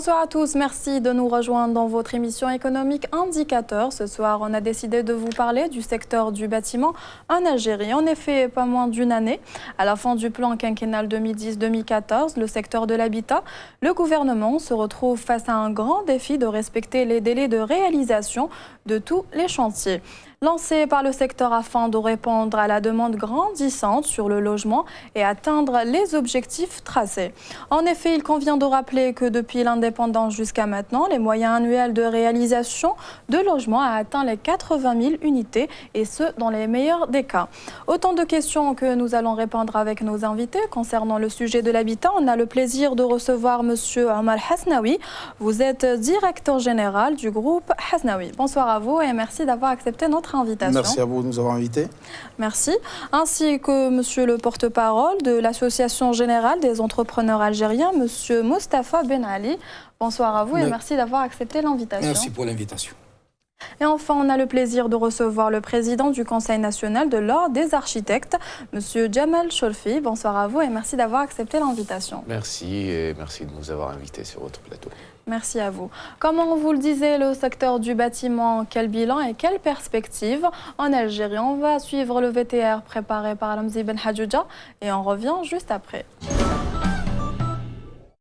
Bonsoir à tous, merci de nous rejoindre dans votre émission économique Indicateur. Ce soir, on a décidé de vous parler du secteur du bâtiment en Algérie. En effet, pas moins d'une année, à la fin du plan quinquennal 2010-2014, le secteur de l'habitat, le gouvernement se retrouve face à un grand défi de respecter les délais de réalisation de tous les chantiers. Lancé par le secteur afin de répondre à la demande grandissante sur le logement et atteindre les objectifs tracés. En effet, il convient de rappeler que depuis l'indépendance jusqu'à maintenant, les moyens annuels de réalisation de logements a atteint les 80 000 unités et ce, dans les meilleurs des cas. Autant de questions que nous allons répondre avec nos invités. Concernant le sujet de l'habitat, on a le plaisir de recevoir M. Omar Hasnaoui. Vous êtes directeur général du groupe Hasnaoui. Bonsoir à vous et merci d'avoir accepté notre invitation. Merci à vous de nous avoir invités. Merci. Ainsi que monsieur le porte-parole de l'Association générale des entrepreneurs algériens, monsieur Mostafa Ben Ali. Bonsoir à vous et merci d'avoir accepté l'invitation. Merci pour l'invitation. Et enfin, on a le plaisir de recevoir le président du Conseil national de l'Ordre des architectes, monsieur Jamal Cholfi. Bonsoir à vous et merci d'avoir accepté l'invitation. Merci et merci de nous avoir invités sur votre plateau. Merci à vous. Comme on vous le disait, le secteur du bâtiment, quel bilan et quelle perspective en Algérie? On va suivre le VTR préparé par Ramzi Ben Hadjouja et on revient juste après.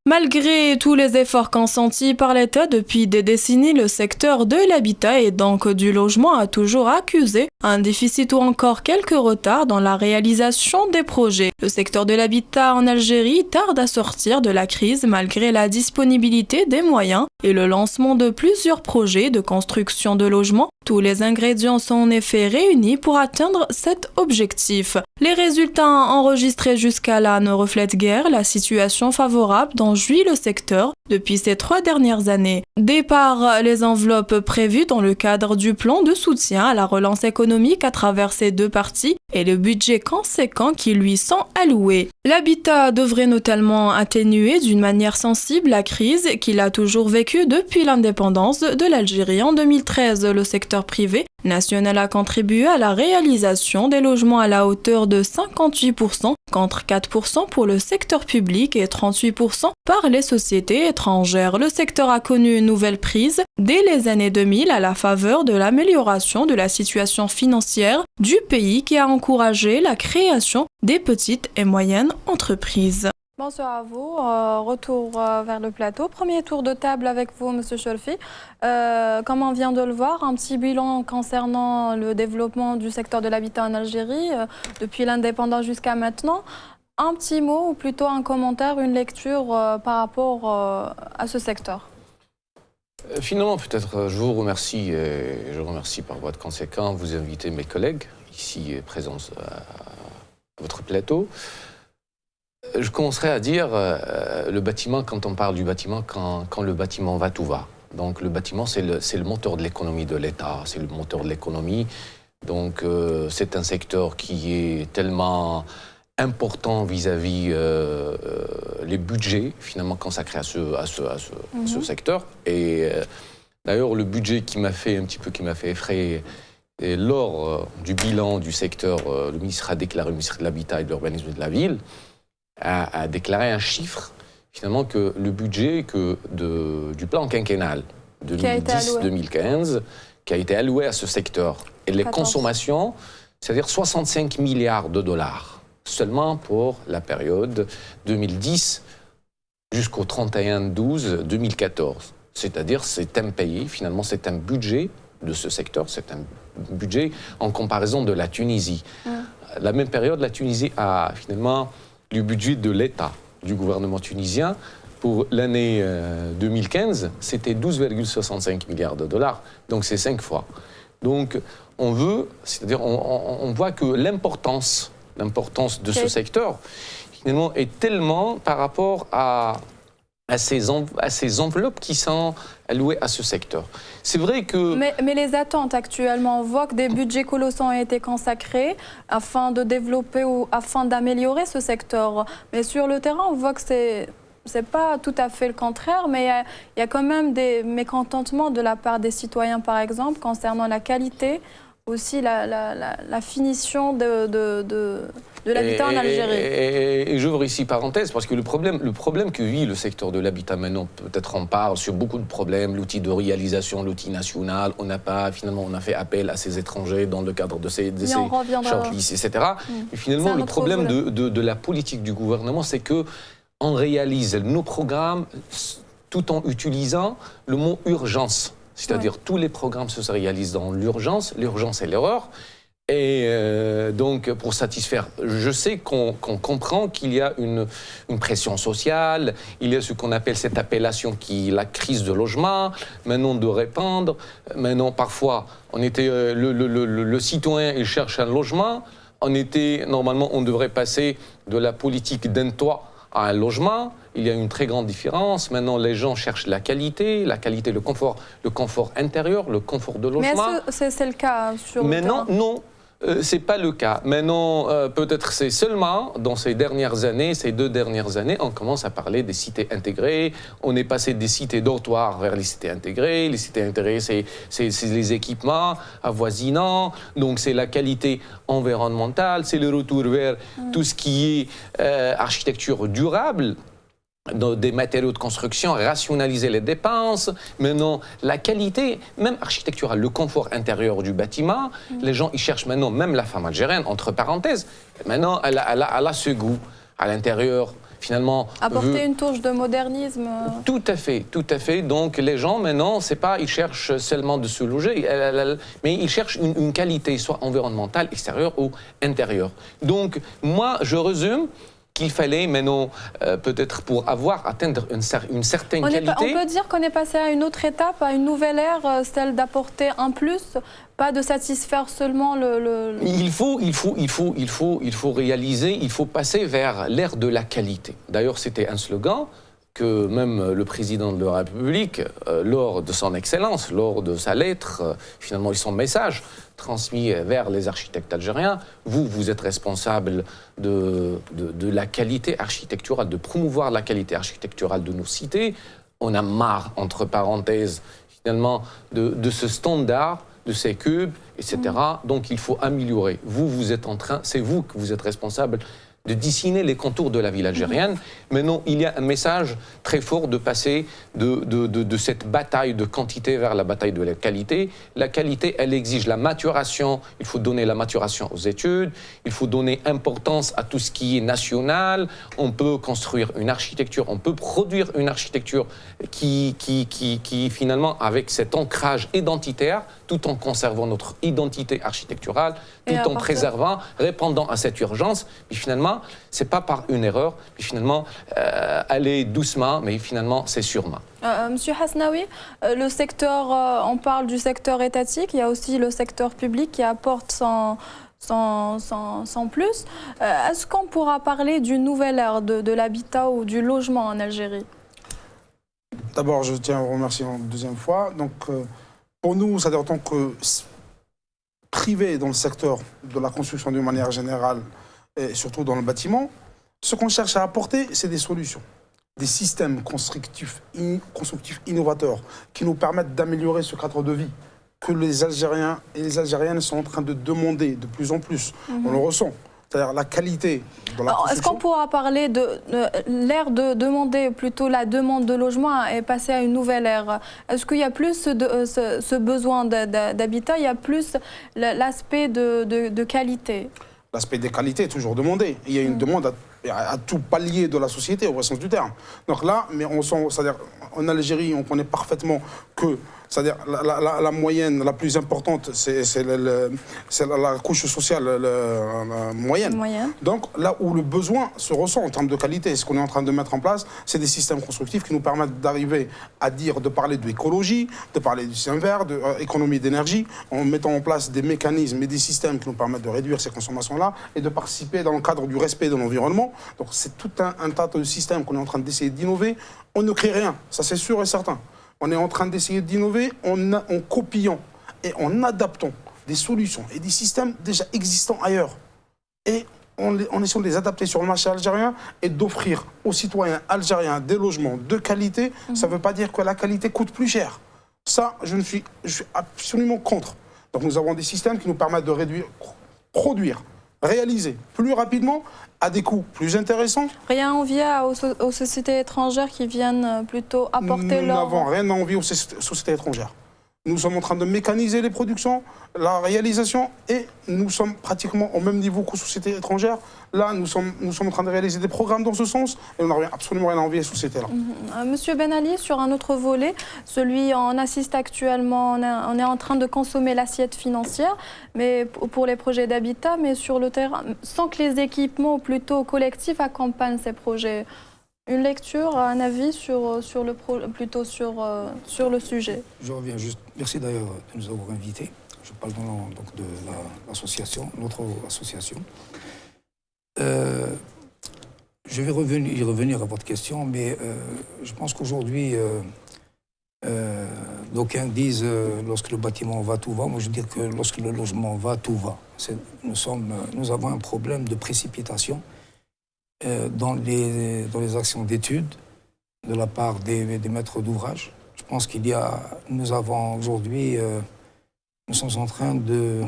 Malgré tous les efforts consentis par l'État depuis des décennies, le secteur de l'habitat et donc du logement a toujours accusé un déficit ou encore quelques retards dans la réalisation des projets. Le secteur de l'habitat en Algérie tarde à sortir de la crise malgré la disponibilité des moyens et le lancement de plusieurs projets de construction de logements. Tous les ingrédients sont en effet réunis pour atteindre cet objectif. Les résultats enregistrés jusqu'à là ne reflètent guère la situation favorable dont jouit le secteur depuis ces 3 dernières années. Départ les enveloppes prévues dans le cadre du plan de soutien à la relance économique à travers ces deux parties et le budget conséquent qui lui sont alloués. L'habitat devrait notamment atténuer d'une manière sensible la crise qu'il a toujours vécue depuis l'indépendance de l'Algérie. En 2013, le secteur privé national a contribué à la réalisation des logements à la hauteur de 58% contre 4% pour le secteur public et 38% par les sociétés étrangères. Le secteur a connu une nouvelle prise dès les années 2000 à la faveur de l'amélioration de la situation financière du pays qui a encouragé la création des petites et moyennes entreprises. Bonsoir à vous. Retour vers le plateau. Premier tour de table avec vous, monsieur Cholfi. Comme on vient de le voir, un petit bilan concernant le développement du secteur de l'habitat en Algérie depuis l'indépendance jusqu'à maintenant. Un petit mot ou plutôt un commentaire, une lecture par rapport à ce secteur. Finalement, peut-être, je vous remercie et je remercie par voie de conséquent vous inviter mes collègues ici présents à votre plateau. Je commencerai à dire le bâtiment, quand on parle du bâtiment, quand le bâtiment va, tout va. Donc le bâtiment, c'est le moteur de l'économie de l'État, c'est le moteur de l'économie. Donc c'est un secteur qui est tellement important vis-à-vis les budgets finalement consacrés à ce secteur. Et d'ailleurs, le budget qui m'a fait effrayer, et lors du bilan du secteur, le ministre a déclaré, le ministre de l'Habitat et de l'Urbanisme et de la Ville, a déclaré un chiffre, finalement, que le budget du plan quinquennal 2010-2015, qui a été alloué à ce secteur, et les consommations, c'est-à-dire 65 milliards de dollars, seulement pour la période 2010 jusqu'au 31/12/2014. C'est-à-dire, c'est impayé, finalement, c'est un budget de ce secteur, c'est un budget en comparaison de la Tunisie. La même période, la Tunisie a finalement le budget de l'État, du gouvernement tunisien, pour l'année 2015, c'était 12,65 milliards de dollars. Donc c'est 5 fois. Donc on voit que l'importance de ce secteur, finalement, est tellement par rapport à ces enveloppes qui sont allouées à ce secteur. C'est vrai que... Mais les attentes actuellement, on voit que des budgets colossaux ont été consacrés afin de développer ou afin d'améliorer ce secteur. Mais sur le terrain, on voit que c'est pas tout à fait le contraire, mais il y a quand même des mécontentements de la part des citoyens, par exemple, concernant la qualité aussi la finition de l'habitat en Algérie. Et j'ouvre ici parenthèse, parce que le problème que vit le secteur de l'habitat maintenant, peut-être on parle sur beaucoup de problèmes, l'outil de réalisation, l'outil national, on a fait appel à ces étrangers dans le cadre de ces shortlists, etc. Et finalement, le problème de la politique du gouvernement, c'est qu'on réalise nos programmes tout en utilisant le mot urgence. C'est-à-dire tous les programmes se réalisent dans l'urgence et l'erreur. Et donc, pour satisfaire, je sais qu'on comprend qu'il y a une pression sociale, il y a ce qu'on appelle cette appellation qui est la crise de logement, maintenant de répandre. Maintenant, parfois, le citoyen, il cherche un logement. Normalement, on devrait passer de la politique d'un toit à un logement. Il y a une très grande différence. Maintenant, les gens cherchent la qualité, le confort intérieur, le confort de logement. Mais c'est le cas sur le terrain. Non, c'est pas le cas. Maintenant, peut-être c'est seulement dans ces 2 dernières années, on commence à parler des cités intégrées. On est passé des cités dortoirs vers les cités intégrées. Les cités intégrées, c'est les équipements avoisinants. Donc, c'est la qualité environnementale. C'est le retour vers tout ce qui est architecture durable. Dans des matériaux de construction, rationaliser les dépenses. Maintenant, la qualité, même architecturale, le confort intérieur du bâtiment, les gens, ils cherchent maintenant, même la femme algérienne, entre parenthèses, maintenant, elle a ce goût à l'intérieur. Finalement, apporter une touche de modernisme. Tout à fait. Donc les gens maintenant, c'est pas, ils cherchent seulement de se loger, mais ils cherchent une qualité, soit environnementale, extérieure ou intérieure. Donc moi, je résume qu'il fallait maintenant, peut-être pour atteindre une certaine qualité... On peut dire qu'on est passé à une autre étape, à une nouvelle ère, celle d'apporter un plus, pas de satisfaire seulement Il faut réaliser, il faut passer vers l'ère de la qualité. D'ailleurs, c'était un slogan que même le président de la République, lors de son excellence, lors de sa lettre, finalement, son message transmis vers les architectes algériens, vous êtes responsable de la qualité architecturale, de promouvoir la qualité architecturale de nos cités. On a marre, entre parenthèses, finalement, de ce standard, de ces cubes, etc. Donc, il faut améliorer. C'est vous que vous êtes responsable de dessiner les contours de la ville algérienne. Maintenant, il y a un message très fort de passer de cette bataille de quantité vers la bataille de la qualité. La qualité, elle exige la maturation. Il faut donner la maturation aux études. Il faut donner importance à tout ce qui est national. On peut construire une architecture, on peut produire une architecture qui finalement, avec cet ancrage identitaire, tout en conservant notre identité architecturale, tout en préservant, répondant à cette urgence. Puis finalement, c'est pas par une erreur, puis finalement, aller doucement, mais finalement, c'est sûrement. Monsieur Hasnaoui, le secteur, on parle du secteur étatique, il y a aussi le secteur public qui apporte sans plus. Est-ce qu'on pourra parler d'une nouvelle ère de l'habitat ou du logement en Algérie? D'abord, je tiens à vous remercier une deuxième fois. Donc, pour nous, c'est-à-dire en tant que privé dans le secteur de la construction d'une manière générale, et surtout dans le bâtiment, ce qu'on cherche à apporter, c'est des solutions, des systèmes constructifs innovateurs qui nous permettent d'améliorer ce cadre de vie que les Algériens et les Algériennes sont en train de demander de plus en plus. On le ressent. C'est-à-dire la qualité de la construction. Est-ce qu'on pourra parler de l'ère de demander, plutôt la demande de logement est passée à une nouvelle ère? Est-ce qu'il y a plus ce besoin d'habitat, il y a plus l'aspect de qualité? L'aspect des qualités est toujours demandé. Il y a une demande à tout palier de la société, au vrai sens du terme. Donc là, mais on sent, c'est-à-dire en Algérie, on connaît parfaitement que, c'est-à-dire la moyenne la plus importante, c'est la couche sociale moyenne. Donc là où le besoin se ressent en termes de qualité, ce qu'on est en train de mettre en place, c'est des systèmes constructifs qui nous permettent d'arriver à de parler d'écologie, de parler du système vert, d'économie d'énergie, en mettant en place des mécanismes et des systèmes qui nous permettent de réduire ces consommations-là et de participer dans le cadre du respect de l'environnement. Donc c'est tout un tas de systèmes qu'on est en train d'essayer d'innover. On ne crée rien, ça c'est sûr et certain. On est en train d'essayer d'innover en copiant et en adaptant des solutions et des systèmes déjà existants ailleurs. Et en essayant de les adapter sur le marché algérien et d'offrir aux citoyens algériens des logements de qualité. Ça ne veut pas dire que la qualité coûte plus cher. Ça, je suis absolument contre. Donc nous avons des systèmes qui nous permettent de produire, réaliser plus rapidement à des coûts plus intéressants. Rien à envier aux sociétés étrangères qui viennent plutôt apporter leur... Nous n'avons rien à envier aux sociétés étrangères. Nous sommes en train de mécaniser les productions, la réalisation, et nous sommes pratiquement au même niveau qu'aux sociétés étrangères. Là, nous sommes en train de réaliser des programmes dans ce sens, et on n'a absolument rien à envier à ces sociétés-là. Monsieur Ben Ali, sur un autre volet, celui on assiste actuellement, on est en train de consommer l'assiette financière, mais pour les projets d'habitat, mais sur le terrain, sans que les équipements plutôt collectifs accompagnent ces projets. Une lecture, un avis sur le sujet. Je reviens juste. Merci d'ailleurs de nous avoir invités. Je parle donc de l'association, notre association. Je vais y revenir à votre question, mais je pense qu'aujourd'hui, d'aucuns disent lorsque le bâtiment va, tout va. Moi, je veux dire que lorsque le logement va, tout va. Nous avons un problème de précipitation dans les actions d'études de la part des maîtres d'ouvrage. Je pense nous avons aujourd'hui, nous sommes en train de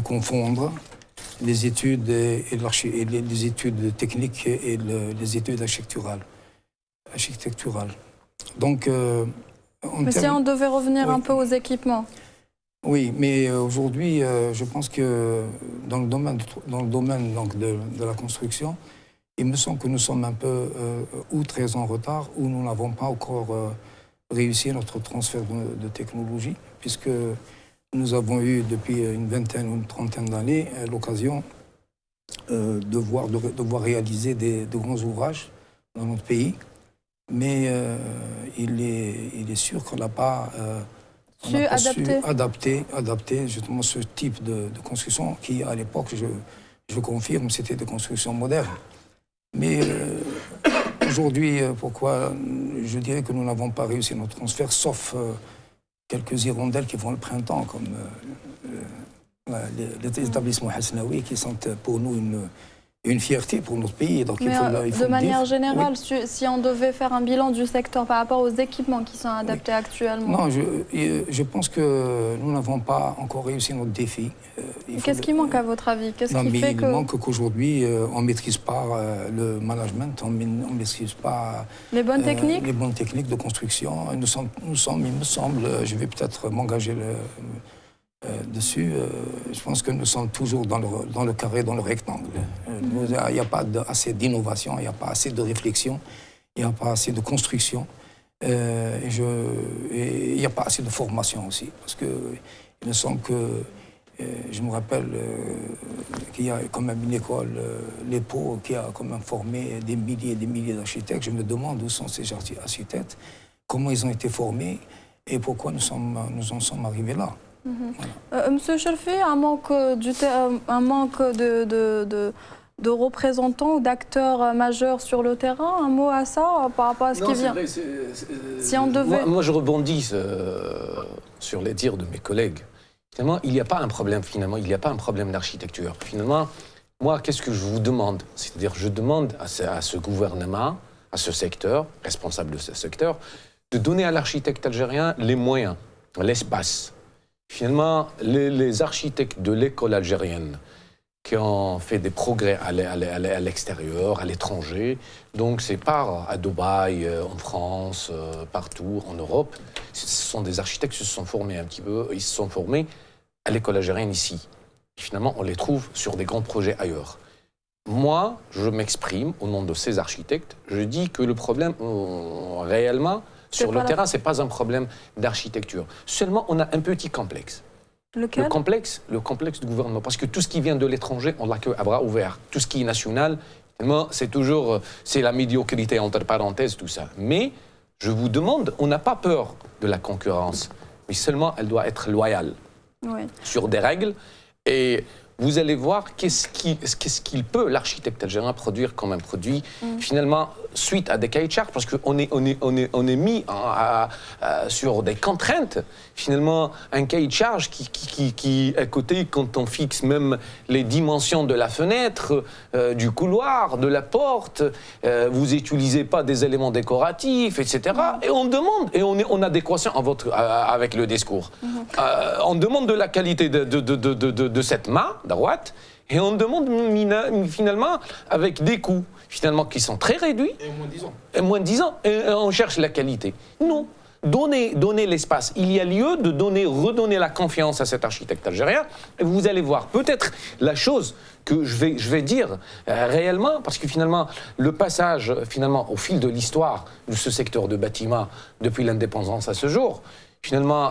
confondre les études les études techniques et les études architecturales. Donc, mais si on devait revenir un peu aux équipements. Oui, mais aujourd'hui, je pense que dans le domaine donc, de la construction, il me semble que nous sommes un peu ou très en retard, ou nous n'avons pas encore réussi notre transfert de technologie, puisque nous avons eu depuis une vingtaine ou une trentaine d'années l'occasion de voir réaliser de grands ouvrages dans notre pays, mais il est sûr qu'on n'a pas... On n'a pas su adapter justement ce type de construction qui, à l'époque, je confirme, c'était des constructions modernes. Mais aujourd'hui, pourquoi je dirais que nous n'avons pas réussi notre transfert, sauf quelques hirondelles qui font le printemps, comme les établissements Hasnaoui, qui sont pour nous une fierté pour notre pays. Donc mais il faut de manière générale, oui. si on devait faire un bilan du secteur par rapport aux équipements qui sont adaptés actuellement. Non, je pense que nous n'avons pas encore réussi notre défi. Qu'est-ce qui manque à votre avis? Il manque qu'aujourd'hui, on ne maîtrise pas le management, on ne maîtrise pas les bonnes techniques de construction. Nous sommes, il me semble, je vais peut-être m'engager dessus, je pense que nous sommes toujours dans le carré, dans le rectangle. Il n'y a pas assez d'innovation, il n'y a pas assez de réflexion, il n'y a pas assez de construction, et il n'y a pas assez de formation aussi. Parce qu'il me semble que, je me rappelle qu'il y a quand même une école, l'EPO, qui a quand même formé des milliers et des milliers d'architectes. Je me demande où sont ces architectes, comment ils ont été formés et pourquoi nous en sommes arrivés là. Voilà. Monsieur Cherfi, un manque de représentants ou d'acteurs majeurs sur le terrain, un mot à ça par rapport à ce qui vient. Vrai, si on devait... moi, je rebondis sur les dires de mes collègues. Finalement, il n'y a pas un problème. Finalement, il n'y a pas un problème d'architecture. Finalement, moi, qu'est-ce que je vous demande? C'est-à-dire, je demande à ce gouvernement, à ce secteur, responsable de ce secteur, de donner à l'architecte algérien les moyens, l'espace. Finalement, les architectes de l'école algérienne qui ont fait des progrès à l'extérieur, à l'étranger, donc c'est pas à Dubaï, en France, partout, en Europe, ce sont des architectes qui se sont formés un petit peu, ils se sont formés à l'école algérienne ici. Et finalement, on les trouve sur des grands projets ailleurs. Moi, je m'exprime au nom de ces architectes, je dis que le problème, réellement, sur le terrain, ce n'est pas un problème d'architecture. Seulement, on a un petit complexe. Lequel ? Le complexe du gouvernement. Parce que tout ce qui vient de l'étranger, on l'accueille à bras ouverts. Tout ce qui est national, c'est toujours la médiocrité, entre parenthèses, tout ça. Mais, je vous demande, on n'a pas peur de la concurrence. Mais seulement, elle doit être loyale. Oui. Sur des règles. Et vous allez voir qu'est-ce qu'il peut, l'architecte algérien, produire comme un produit, finalement, suite à des cahiers de charges, parce qu'on est mis sur des contraintes. Finalement, un cahier de charges qui est coté quand on fixe même les dimensions de la fenêtre, du couloir, de la porte, vous n'utilisez pas des éléments décoratifs, etc. Et on demande, et on est en adéquation avec le discours. On demande de la qualité de cette main droite, et on demande finalement avec des coûts finalement qui sont très réduits. Et moins 10 ans. Et moins 10 ans. Et on cherche la qualité. Non. Donnez l'espace. Il y a lieu de redonner la confiance à cet architecte algérien. Et vous allez voir, peut-être la chose que je vais dire réellement, parce que finalement, le passage finalement, au fil de l'histoire de ce secteur de bâtiment depuis l'indépendance à ce jour, finalement,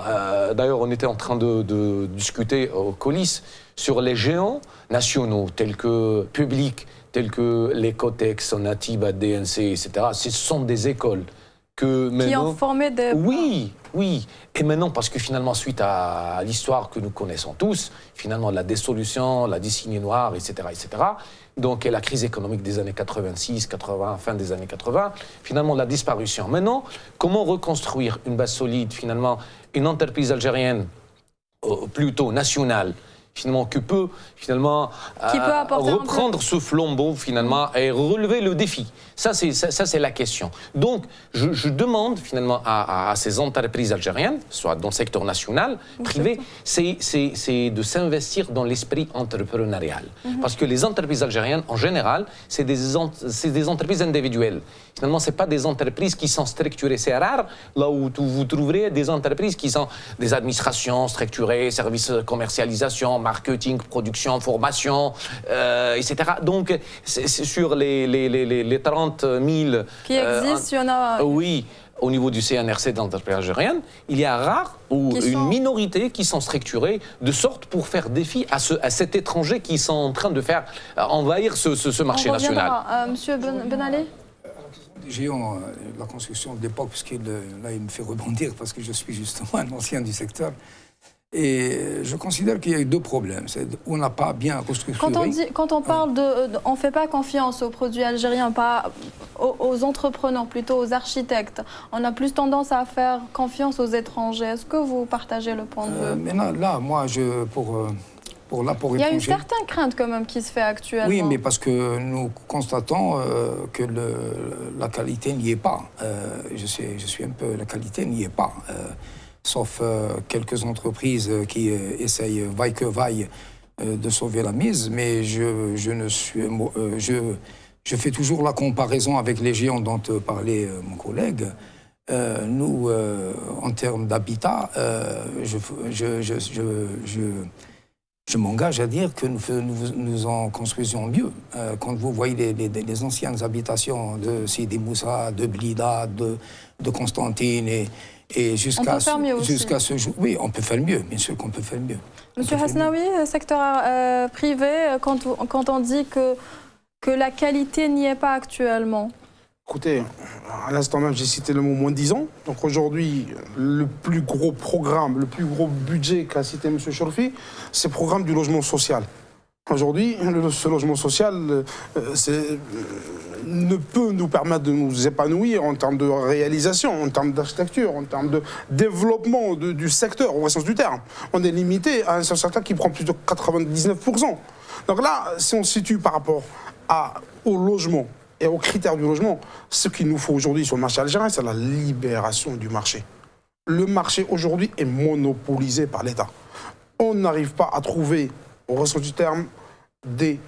d'ailleurs, on était en train de discuter aux coulisses sur les géants nationaux, tels que Public, tels que les Cotex, Sonatiba, DNC, etc. Ce sont des écoles que maintenant... Qui ont formé des... Oui, oui. Et maintenant, parce que finalement, suite à l'histoire que nous connaissons tous, finalement, la dissolution, la décennie noire, etc., etc., donc, et la crise économique des années 86, 80, fin des années 80, finalement, la disparition. Maintenant, comment reconstruire une base solide, finalement, une entreprise algérienne, plutôt nationale, finalement, qui peut finalement reprendre ce flambeau finalement et relever le défi. Ça c'est la question. Donc je demande finalement à ces entreprises algériennes, soit dans le secteur national, privé, c'est de s'investir dans l'esprit entrepreneurial. Parce que les entreprises algériennes en général, c'est des entreprises individuelles. Finalement, c'est pas des entreprises qui sont structurées. C'est rare là où vous trouverez des entreprises qui sont des administrations structurées, services de commercialisation, marketing, production, formation, etc. Donc, c'est sur les 30 000... Qui existent, il y en a... Oui, au niveau du CNRC d'entreprise algérienne, il y a rare ou une minorité qui sont structurées de sorte pour faire défi à cet étranger qui sont en train de faire envahir ce marché national. Monsieur Ben Ali ? Des géants, la construction de l'époque, parce que là, il me fait rebondir parce que je suis justement un ancien du secteur. Et je considère qu'il y a eu deux problèmes. On n'a pas bien restructuré. Quand on parle on ne fait pas confiance aux produits algériens, pas aux entrepreneurs, plutôt aux architectes. On a plus tendance à faire confiance aux étrangers. Est-ce que vous partagez le point de vue? Mais là, moi, il y a une certaine crainte quand même qui se fait actuellement. Oui, mais parce que nous constatons que la qualité n'y est pas. Je suis un peu... La qualité n'y est pas. Sauf quelques entreprises qui essayent, vaille que vaille, de sauver la mise. Mais je fais toujours la comparaison avec les géants dont parlait mon collègue. Nous, en termes d'habitat, je m'engage à dire que nous en construisions mieux. Quand vous voyez les anciennes habitations de Sidi Moussa, de Blida, de Constantine et jusqu'à ce jour. Oui, on peut faire mieux, bien sûr qu'on peut faire mieux. Monsieur Hasnaoui, secteur privé, quand on dit que la qualité n'y est pas actuellement. Écoutez, à l'instant même, j'ai cité le mot moins 10 ans. Donc aujourd'hui, le plus gros programme, le plus gros budget qu'a cité M. Chorfi, c'est le programme du logement social. Aujourd'hui, ce logement social ne peut nous permettre de nous épanouir en termes de réalisation, en termes d'architecture, en termes de développement du secteur, au vrai sens du terme. On est limité à un secteur qui prend plus de 99%. Donc là, si on se situe par rapport au logement, et aux critères du logement, ce qu'il nous faut aujourd'hui sur le marché algérien, c'est la libération du marché. Le marché aujourd'hui est monopolisé par l'État. On n'arrive pas à trouver, au ressort du terme, des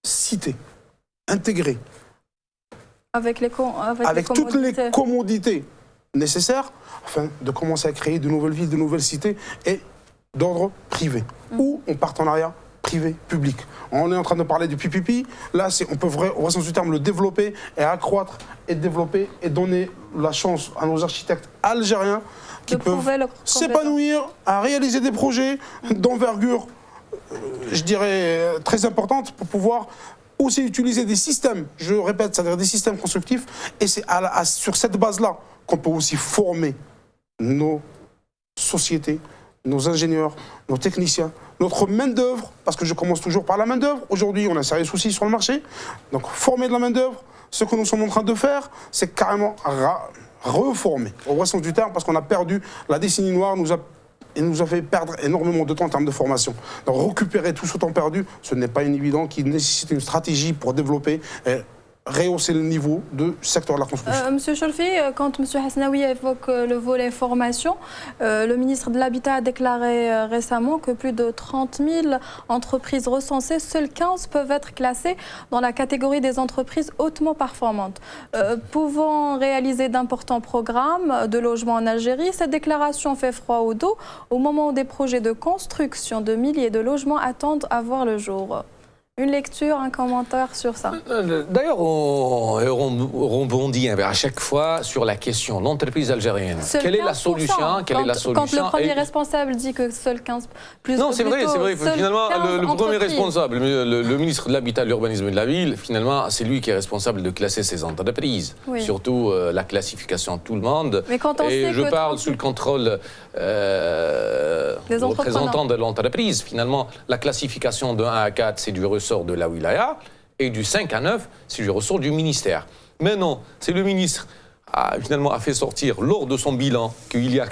cités intégrées. Avec toutes les commodités nécessaires, afin de commencer à créer de nouvelles villes, de nouvelles cités, et d'ordre privé, ou en partenariat privé-public. On est en train de parler du PPP. Là, on peut, au sens du terme, le développer et accroître et développer et donner la chance à nos architectes algériens qui peuvent s'épanouir, à réaliser des projets d'envergure, je dirais, très importante pour pouvoir aussi utiliser des systèmes, je répète, c'est-à-dire des systèmes constructifs. Et c'est sur cette base-là qu'on peut aussi former nos sociétés, nos ingénieurs, nos techniciens, notre main-d'œuvre, parce que je commence toujours par la main-d'œuvre. Aujourd'hui, on a un sérieux souci sur le marché. Donc, former de la main-d'œuvre, ce que nous sommes en train de faire, c'est carrément reformer, au vrai sens du terme, parce qu'on a perdu la décennie noire, nous a fait perdre énormément de temps en termes de formation. Donc, récupérer tout ce temps perdu, ce n'est pas évident, qui nécessite une stratégie pour développer rehausser le niveau du secteur de la construction. Monsieur Cholfi, quand Monsieur Hasnaoui évoque le volet formation, le ministre de l'Habitat a déclaré récemment que plus de 30 000 entreprises recensées, seules 15 peuvent être classées dans la catégorie des entreprises hautement performantes. Pouvant réaliser d'importants programmes de logement en Algérie, cette déclaration fait froid au dos au moment où des projets de construction de milliers de logements attendent à voir le jour. Une lecture, un commentaire sur ça. D'ailleurs, on rebondit à chaque fois sur la question l'entreprise algérienne. Quelle est la solution? Quand le premier responsable dit que seuls 15 plus. Non, c'est vrai. Finalement, le premier responsable, le ministre de l'Habitat, de l'Urbanisme et de la Ville, finalement, c'est lui qui est responsable de classer ces entreprises. Oui. Surtout la classification de tout le monde. Mais quand on et je parle sous le contrôle des représentants de l'entreprise. Finalement, la classification de 1 à 4, c'est du ressort de la wilaya, et du 5 à 9, c'est du ressort du ministère. Mais non, c'est le ministre finalement a fait sortir lors de son bilan qu'il y a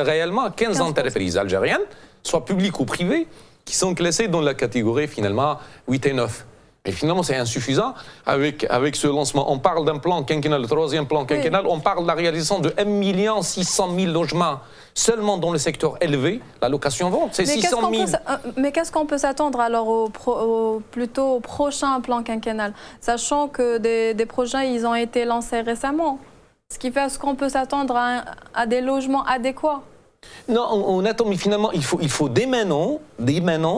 réellement 15 entreprises algériennes, soit publiques ou privées, qui sont classées dans la catégorie finalement 8 et 9. Et finalement, c'est insuffisant. Avec ce lancement, on parle d'un plan quinquennal, le troisième plan quinquennal, on parle de la réalisation de 1 600 000 logements seulement dans le secteur élevé, la location-vente, c'est 600 000. Mais qu'est-ce qu'on peut s'attendre alors plutôt au prochain plan quinquennal, sachant que des projets, ils ont été lancés récemment, ce qui fait, est-ce qu'on peut s'attendre à des logements adéquats? Non, on attend, mais finalement, il faut dès maintenant,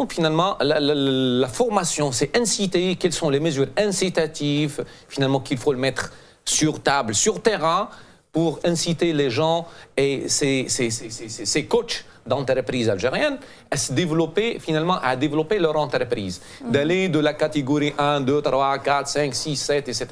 finalement, la formation, c'est inciter, quelles sont les mesures incitatives, finalement, qu'il faut le mettre sur table, sur terrain, pour inciter les gens et ces coachs d'entreprises algériennes à se développer, finalement, à développer leur entreprise. D'aller de la catégorie 1, 2, 3, 4, 5, 6, 7, etc.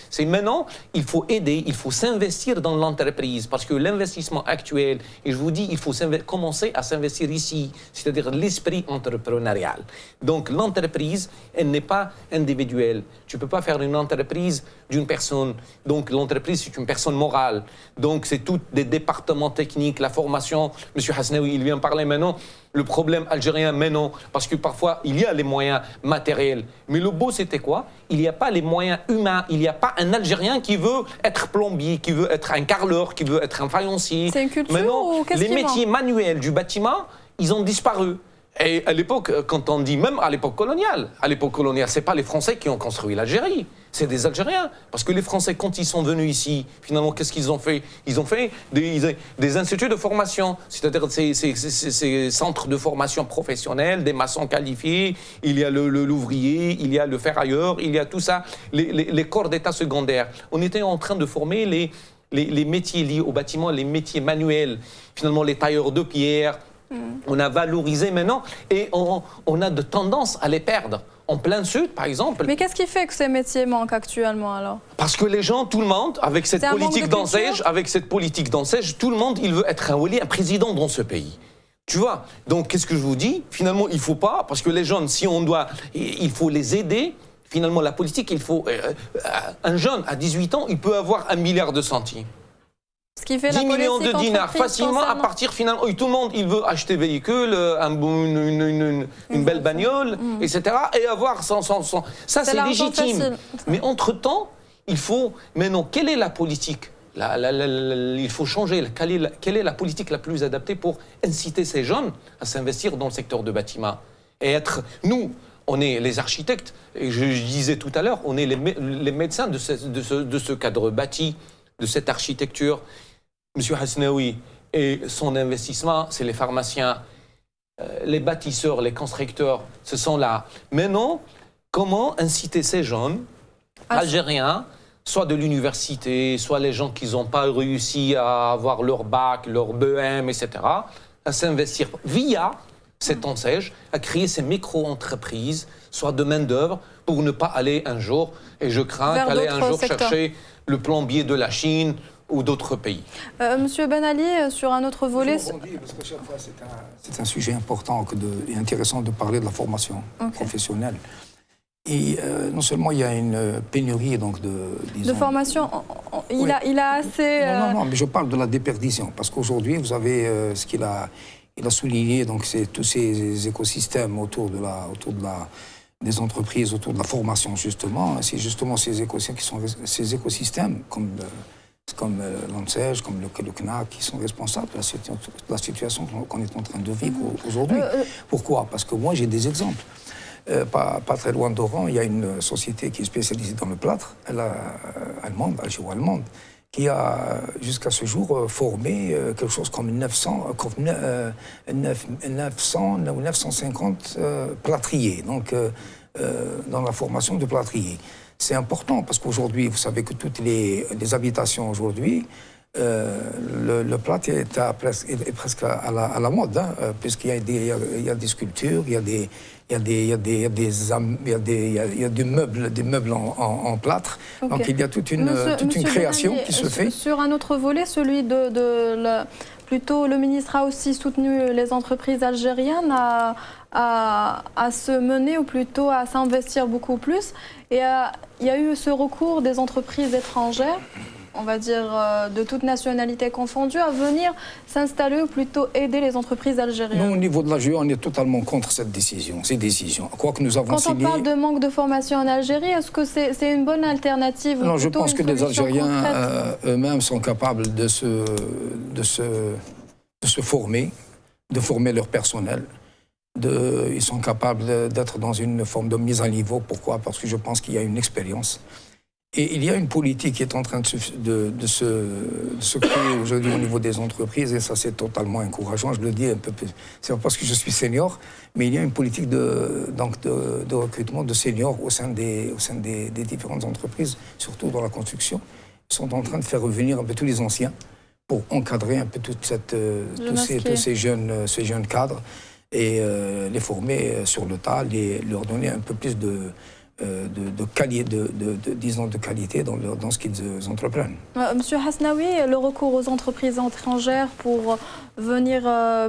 C'est maintenant, il faut aider, il faut s'investir dans l'entreprise parce que l'investissement actuel, et je vous dis, il faut commencer à s'investir ici, c'est-à-dire l'esprit entrepreneurial. Donc l'entreprise, elle n'est pas individuelle. Tu ne peux pas faire une entreprise d'une personne. Donc l'entreprise, c'est une personne morale. Donc c'est tous des départements techniques, la formation. Monsieur Hasnaoui, il vient parler maintenant. Le problème algérien maintenant, parce que parfois il y a les moyens matériels, mais le beau c'était quoi? Il n'y a pas les moyens humains, il n'y a pas un Algérien qui veut être plombier, qui veut être un carreleur, qui veut être un faïencier. C'est une culture maintenant, ou qu'est-ce les métiers manuels du bâtiment, ils ont disparu. Et à l'époque, quand on dit même à l'époque coloniale, c'est pas les Français qui ont construit l'Algérie, c'est des Algériens. Parce que les Français, quand ils sont venus ici, finalement, qu'est-ce qu'ils ont fait? Ils ont fait des instituts de formation, c'est-à-dire ces centres de formation professionnelle, des maçons qualifiés, il y a l'ouvrier, il y a le ferrailleur, il y a tout ça, les corps d'état secondaires. On était en train de former les métiers liés au bâtiment, les métiers manuels, finalement les tailleurs de pierre. On a valorisé maintenant et on a de tendance à les perdre. En plein sud, par exemple. Mais qu'est-ce qui fait que ces métiers manquent actuellement alors? Parce que les gens, tout le monde, avec cette politique d'enseigne, tout le monde, il veut être un président dans ce pays. Tu vois? Donc, qu'est-ce que je vous dis? Finalement, il ne faut pas, parce que les jeunes, si on doit, il faut les aider. Finalement, la politique, il faut... un jeune, à 18 ans, il peut avoir 1 milliard de centimes. Ce qui fait 10 millions de dinars, facilement, à partir finalement, tout le monde, il veut acheter véhicule, une belle bagnole, etc. Et avoir son... Ça, c'est légitime. Mais entre-temps, il faut... Maintenant, quelle est la politique? Il faut changer. Quelle est la politique la plus adaptée pour inciter ces jeunes à s'investir dans le secteur de bâtiment? Et être... Nous, on est les architectes, et je disais tout à l'heure, on est les médecins de ce cadre bâti, de cette architecture. Monsieur Hasnaoui et son investissement, c'est les pharmaciens, les bâtisseurs, les constructeurs, ce sont là. Maintenant, comment inciter ces jeunes algériens, soit de l'université, soit les gens qui n'ont pas réussi à avoir leur bac, leur BEM, etc., à s'investir via cet enseigne, à créer ces micro-entreprises, soit de main-d'œuvre, pour ne pas aller un jour, et je crains qu'aller un jour chercher le plombier de la Chine ou d'autres pays? Monsieur Ben Ali, sur un autre volet... Parce que chaque fois, c'est un sujet important et intéressant de parler de la formation professionnelle. Et non seulement il y a une pénurie donc de formation, il a assez... Non, mais je parle de la déperdition, parce qu'aujourd'hui, vous avez ce qu'il a souligné, donc c'est tous ces écosystèmes autour des entreprises, autour de la formation, justement. C'est justement ces écosystèmes comme l'ANSEJ, comme le CNAC, qui sont responsables de la situation qu'on est en train de vivre aujourd'hui. Pourquoi? Parce que moi, j'ai des exemples. Pas très loin d'Oran, il y a une société qui est spécialisée dans le plâtre, algéro-allemande, qui a jusqu'à ce jour formé quelque chose comme 900 ou 950 plâtriers, donc dans la formation de plâtriers. C'est important parce qu'aujourd'hui, vous savez que toutes les habitations aujourd'hui, le plâtre est presque à la mode, hein, puisqu'il y a des sculptures, il y a des meubles en plâtre. Okay. Donc il y a toute une création qui se fait. Sur un autre volet, celui plutôt le ministre a aussi soutenu les entreprises algériennes à se mener, ou plutôt à s'investir beaucoup plus. Et il y a eu ce recours des entreprises étrangères, on va dire de toute nationalité confondue, à venir s'installer ou plutôt aider les entreprises algériennes. Nous, au niveau de l'AGE, on est totalement contre ces décisions. Quoique nous avons signé... Quand on parle de manque de formation en Algérie, est-ce que c'est une bonne alternative? Non, je pense que les Algériens eux-mêmes sont capables de se former, de former leur personnel. Ils sont capables d'être dans une forme de mise à niveau. Pourquoi? Parce que je pense qu'il y a une expérience. Et il y a une politique qui est en train de se créer aujourd'hui au niveau des entreprises, et ça c'est totalement encourageant, je le dis un peu plus. C'est pas parce que je suis senior, mais il y a une politique de recrutement de seniors au sein des différentes entreprises, surtout dans la construction. Ils sont en train de faire revenir un peu tous les anciens pour encadrer un peu tous ces jeunes cadres et les former sur le tas, leur donner un peu plus de qualité dans ce qu'ils entreprennent. Monsieur Hasnaoui, le recours aux entreprises étrangères pour venir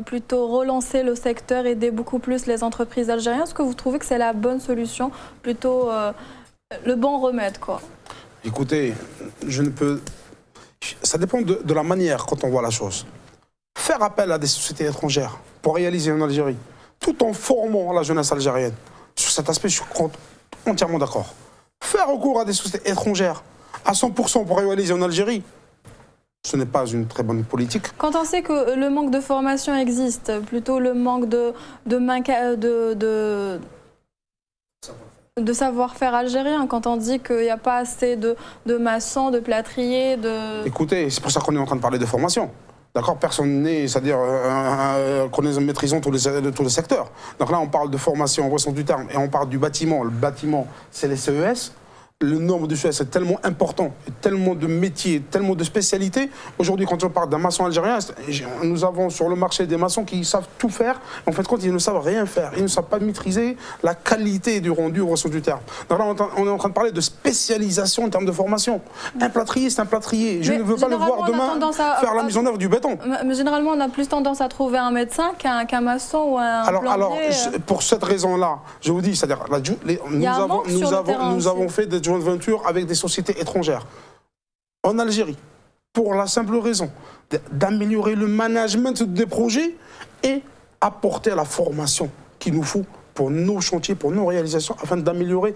plutôt relancer le secteur, aider beaucoup plus les entreprises algériennes, est-ce que vous trouvez que c'est la bonne solution, plutôt le bon remède, quoi? Écoutez, ça dépend de la manière quand on voit la chose. Faire appel à des sociétés étrangères pour réaliser en Algérie, tout en formant la jeunesse algérienne, sur cet aspect, je compte entièrement d'accord. Faire recours à des sociétés étrangères à 100% pour réaliser en Algérie, ce n'est pas une très bonne politique. Quand on sait que le manque de formation existe, plutôt le manque de savoir-faire algérien, quand on dit qu'il n'y a pas assez de maçons, de plâtriers, Écoutez, c'est pour ça qu'on est en train de parler de formation. D'accord, personne n'est, c'est-à-dire qu'on est maîtrisant tous les secteurs. Donc là, on parle de formation au sens du terme, et on parle du bâtiment. Le bâtiment, c'est les CES. Le nombre de CES est tellement important, tellement de métiers, tellement de spécialités. Aujourd'hui, quand on parle d'un maçon algérien, nous avons sur le marché des maçons qui savent tout faire. En fait, ils ne savent rien faire. Ils ne savent pas maîtriser la qualité du rendu au sens du terme. Donc là, on est en train de parler de spécialisation en termes de formation. Un plâtrier, c'est un plâtrier. Je ne veux pas le voir demain faire la mise en œuvre du béton. Mais généralement, on a plus tendance à trouver un médecin qu'un maçon ou un plombier. Alors, pour cette raison-là, je vous dis, c'est-à-dire, nous avons fait des joint venture avec des sociétés étrangères en Algérie pour la simple raison d'améliorer le management des projets et apporter la formation qu'il nous faut pour nos chantiers, pour nos réalisations, afin d'améliorer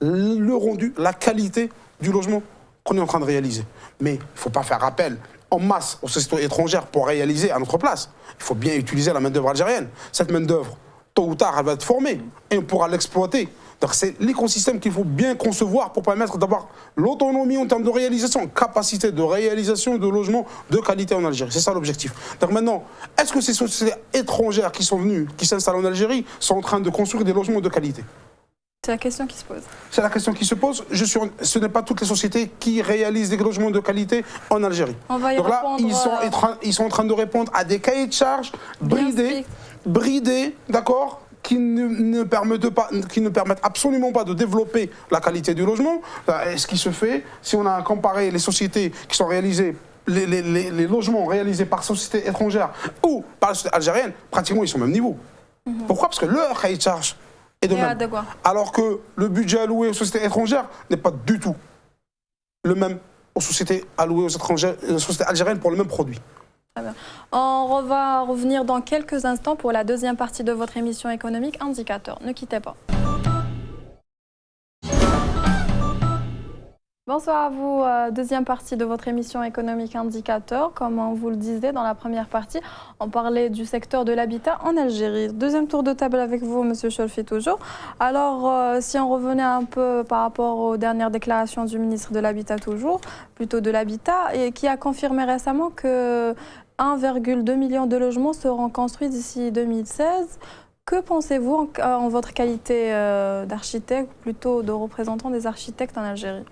le rendu, la qualité du logement qu'on est en train de réaliser. Mais il ne faut pas faire appel en masse aux sociétés étrangères pour réaliser à notre place. Il faut bien utiliser la main-d'œuvre algérienne. Cette main-d'œuvre, tôt ou tard, elle va être formée et on pourra l'exploiter. Donc c'est l'écosystème qu'il faut bien concevoir pour permettre d'avoir l'autonomie en termes de réalisation, capacité de réalisation de logements de qualité en Algérie. C'est ça l'objectif. Donc maintenant, est-ce que ces sociétés étrangères qui sont venues, qui s'installent en Algérie, sont en train de construire des logements de qualité? C'est la question qui se pose. C'est la question qui se pose. Ce n'est pas toutes les sociétés qui réalisent des logements de qualité en Algérie. On va y Donc là, répondre, ils sont en train de répondre à des cahiers de charges bridés, d'accord, qui ne permettent absolument pas de développer la qualité du logement. Ce qui se fait, si on a comparé les sociétés qui sont réalisées les logements réalisés par sociétés étrangères ou par la société algérienne, pratiquement, ils sont au même niveau. Pourquoi? Parce que leur cahier de charge est de même. Alors que le budget alloué aux sociétés étrangères n'est pas du tout le même aux sociétés allouées aux étrangers, aux sociétés algériennes pour le même produit. Très bien. On va revenir dans quelques instants pour la deuxième partie de votre émission économique Indicateur. Ne quittez pas. Bonsoir à vous, deuxième partie de votre émission économique Indicateur. Comme on vous le disait dans la première partie, on parlait du secteur de l'habitat en Algérie. Deuxième tour de table avec vous, Monsieur Cholfi, toujours. Alors, si on revenait un peu par rapport aux dernières déclarations du ministre de l'Habitat, toujours, plutôt de l'Habitat, et qui a confirmé récemment que 1,2 million de logements seront construits d'ici 2016. Que pensez-vous en votre qualité d'architecte, plutôt de représentant des architectes en Algérie?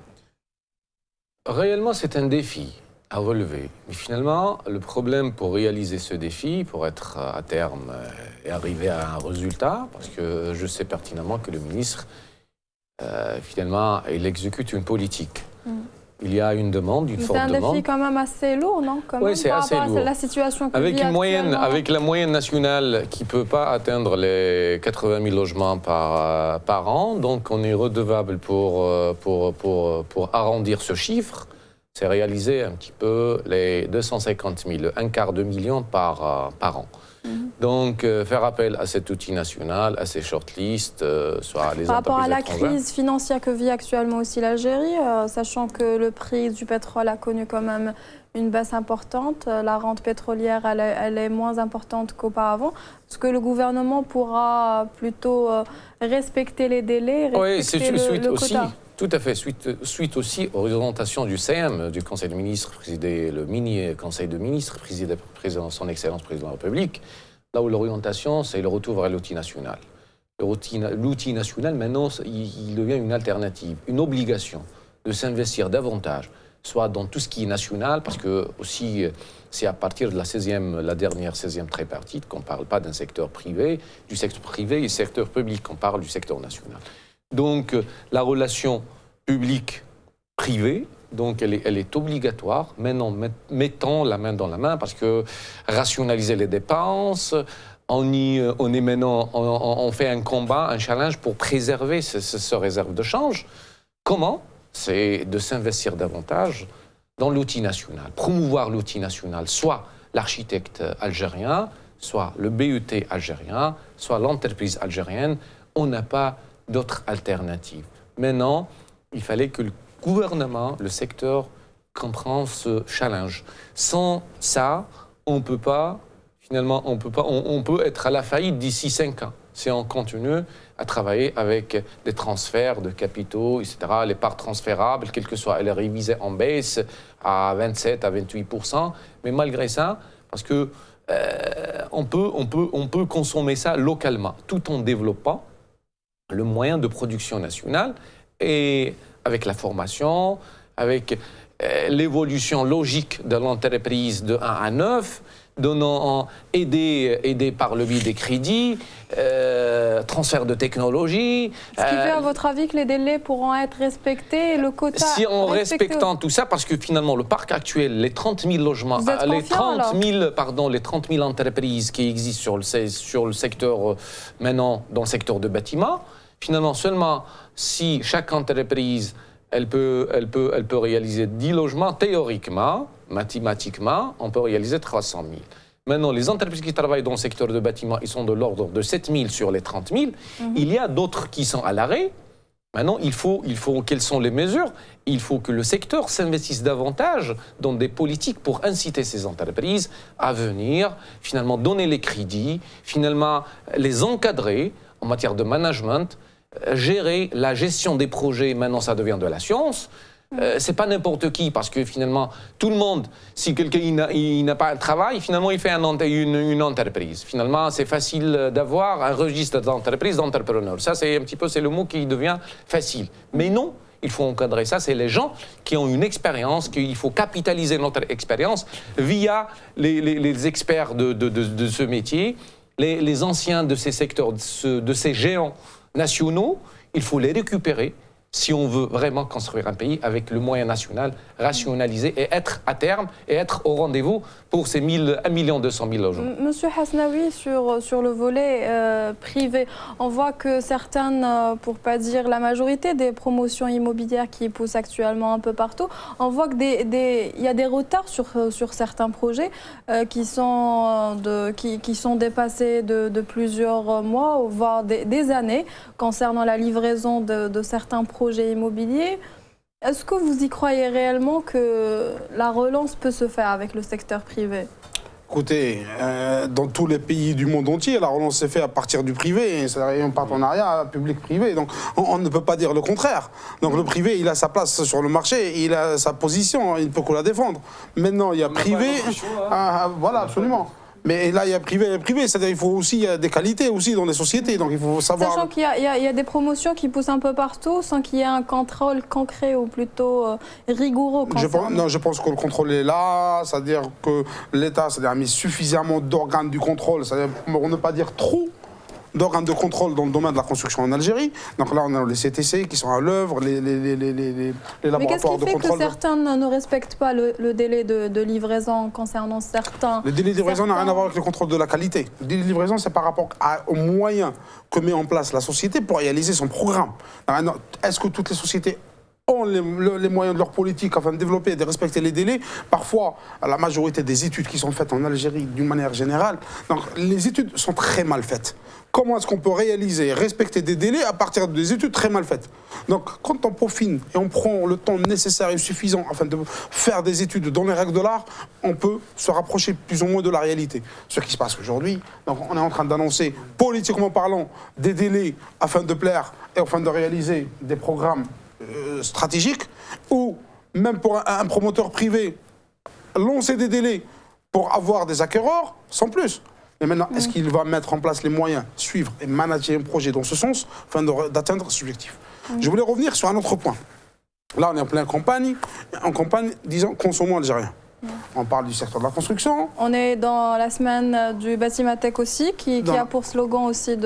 Réellement, c'est un défi à relever. Mais finalement, le problème pour réaliser ce défi, pour être à terme et arriver à un résultat, parce que je sais pertinemment que le ministre, finalement, il exécute une politique. Il y a une demande, une forte demande. C'est un défi quand même assez lourd, non? Oui, c'est assez lourd. La situation avec la moyenne nationale qui ne peut pas atteindre les 80 000 logements par an, donc on est redevable pour arrondir ce chiffre. C'est réaliser un petit peu les 250 000, un quart de million par an. Donc, faire appel à cet outil national, à ces shortlists, soit les entreprises étrangères. Par rapport à la crise financière que vit actuellement aussi l'Algérie, sachant que le prix du pétrole a connu quand même une baisse importante, la rente pétrolière, elle est moins importante qu'auparavant. Est-ce que le gouvernement pourra plutôt respecter les délais, respecter le quota? Tout à fait. Suite aussi aux orientations du CM, du Conseil des ministres, le mini-Conseil de ministres, présidé par son Excellence Président de la République, là où l'orientation, c'est le retour vers l'outil national. L'outil national, maintenant, il devient une alternative, une obligation de s'investir davantage, soit dans tout ce qui est national, parce que aussi, c'est à partir de la dernière 16e tripartite qu'on ne parle pas d'un secteur privé, du secteur privé et secteur public, qu'on parle du secteur national. Donc, la relation publique-privée, donc elle est obligatoire. Maintenant, mettons la main dans la main, parce que rationaliser les dépenses, on fait un combat, un challenge pour préserver ce réserve de change. Comment? C'est de s'investir davantage dans l'outil national, promouvoir l'outil national, soit l'architecte algérien, soit le BET algérien, soit l'entreprise algérienne. On n'a pas d'autres alternatives. Maintenant, il fallait que le gouvernement, le secteur, comprenne ce challenge. Sans ça, on peut pas, finalement, on peut être à la faillite d'ici 5 ans. Si on continue à travailler avec des transferts de capitaux, etc., les parts transférables, quelle que soit, elle est révisée en baisse à 27 à 28%. Mais malgré ça, parce que on peut consommer ça localement, tout en développant le moyen de production nationale et avec la formation, avec l'évolution logique de l'entreprise de 1 à 9, aidé par le biais des crédits, transfert de technologie. Ce qui fait, à votre avis, que les délais pourront être respectés et le quota si en respectant tout ça, parce que finalement, le parc actuel, les 30 000 logements, les 30 000 entreprises qui existent sur le secteur, maintenant, dans le secteur de bâtiment, finalement, seulement si chaque entreprise, elle peut réaliser 10 logements, théoriquement, mathématiquement, on peut réaliser 300 000. Maintenant, les entreprises qui travaillent dans le secteur de bâtiment, ils sont de l'ordre de 7 000 sur les 30 000. Il y a d'autres qui sont à l'arrêt. Maintenant, il faut quelles sont les mesures? Il faut que le secteur s'investisse davantage dans des politiques pour inciter ces entreprises à venir, finalement, donner les crédits, finalement, les encadrer en matière de management, gérer la gestion des projets. Maintenant, ça devient de la science. C'est pas n'importe qui, parce que finalement, tout le monde, si quelqu'un n'a pas un travail, finalement, il fait une entreprise. Finalement, c'est facile d'avoir un registre d'entreprise, d'entrepreneur. Ça, c'est un petit peu, c'est le mot qui devient facile. Mais non, il faut encadrer ça. C'est les gens qui ont une expérience, qu'il faut capitaliser notre expérience via les experts de ce métier, les anciens de ces secteurs, de ces géants nationaux. Il faut les récupérer si on veut vraiment construire un pays avec le moyen national, rationalisé et être à terme et être au rendez-vous pour ces 1 200 000 logements. Monsieur Hasnaoui, sur le volet privé, on voit que certaines, pour ne pas dire la majorité des promotions immobilières qui poussent actuellement un peu partout, on voit qu'il y a des retards sur certains projets qui sont dépassés de plusieurs mois, voire des années, concernant la livraison de certains projets immobiliers. Est-ce que vous y croyez réellement que la relance peut se faire avec le secteur privé? Écoutez, dans tous les pays du monde entier, la relance s'est faite à partir du privé, c'est un partenariat public-privé. Donc on ne peut pas dire le contraire. Donc le privé, il a sa place sur le marché, il a sa position, il ne peut que la défendre. Maintenant, il y a privé. Voilà, absolument. Mais là, il y a privé et privé, c'est-à-dire qu'il faut aussi des qualités aussi dans les sociétés, donc il faut savoir... Sachant qu'il y a des promotions qui poussent un peu partout sans qu'il y ait un contrôle concret ou plutôt rigoureux. Je pense que le contrôle est là, c'est-à-dire que l'État a mis suffisamment d'organes du contrôle, c'est-à-dire pour ne pas dire trop d'organes de contrôle dans le domaine de la construction en Algérie. Donc là, on a les CTC qui sont à l'œuvre, les laboratoires de contrôle. Mais qu'est-ce qui fait que certains ne respectent pas le délai de livraison concernant certains? Le délai de livraison n'a rien à voir avec le contrôle de la qualité. Le délai de livraison, c'est par rapport aux moyens que met en place la société pour réaliser son programme. Est-ce que toutes les sociétés ont les moyens de leur politique afin de développer et de respecter les délais? Parfois, la majorité des études qui sont faites en Algérie, d'une manière générale, donc, les études sont très mal faites. Comment est-ce qu'on peut réaliser et respecter des délais à partir des études très mal faites? Donc, quand on peaufine et on prend le temps nécessaire et suffisant afin de faire des études dans les règles de l'art, on peut se rapprocher plus ou moins de la réalité. Ce qui se passe aujourd'hui, donc on est en train d'annoncer, politiquement parlant, des délais afin de plaire et afin de réaliser des programmes stratégiques, ou même pour un promoteur privé, lancer des délais pour avoir des acquéreurs, sans plus. Mais maintenant, est-ce qu'il va mettre en place les moyens, suivre et manager un projet dans ce sens, afin d'atteindre ce objectif? Je voulais revenir sur un autre point. Là, on est en pleine campagne, disons, consommons algérien. On parle du secteur de la construction. On est dans la semaine du Batimatech aussi, qui a pour slogan aussi